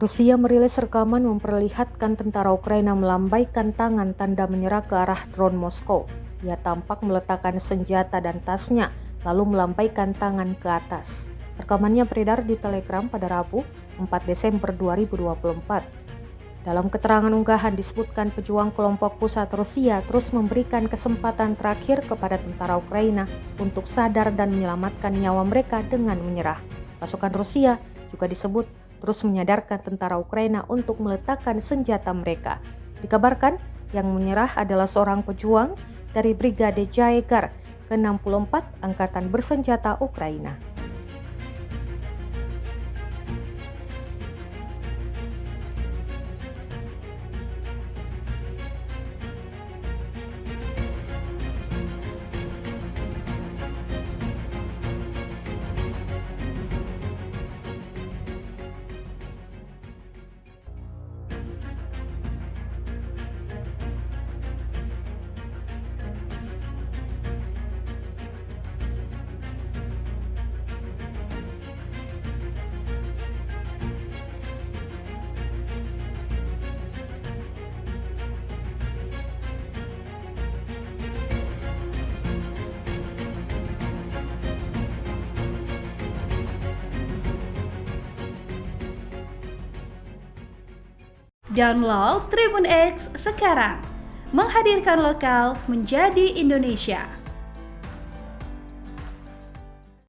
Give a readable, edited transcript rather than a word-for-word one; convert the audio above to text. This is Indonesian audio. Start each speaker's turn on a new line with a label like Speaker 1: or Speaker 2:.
Speaker 1: Rusia merilis rekaman memperlihatkan tentara Ukraina melambaikan tangan tanda menyerah ke arah drone Moskow. Ia tampak meletakkan senjata dan tasnya, lalu melambaikan tangan ke atas. Rekamannya beredar di Telegram pada Rabu, 4 Desember 2024. Dalam keterangan unggahan disebutkan pejuang kelompok pusat Rusia terus memberikan kesempatan terakhir kepada tentara Ukraina untuk sadar dan menyelamatkan nyawa mereka dengan menyerah. Pasukan Rusia juga disebut terus menyadarkan tentara Ukraina untuk meletakkan senjata mereka. Dikabarkan yang menyerah adalah seorang pejuang dari Brigade Jaeger ke-64 Angkatan Bersenjata Ukraina.
Speaker 2: Download Tribun X sekarang, menghadirkan lokal menjadi Indonesia.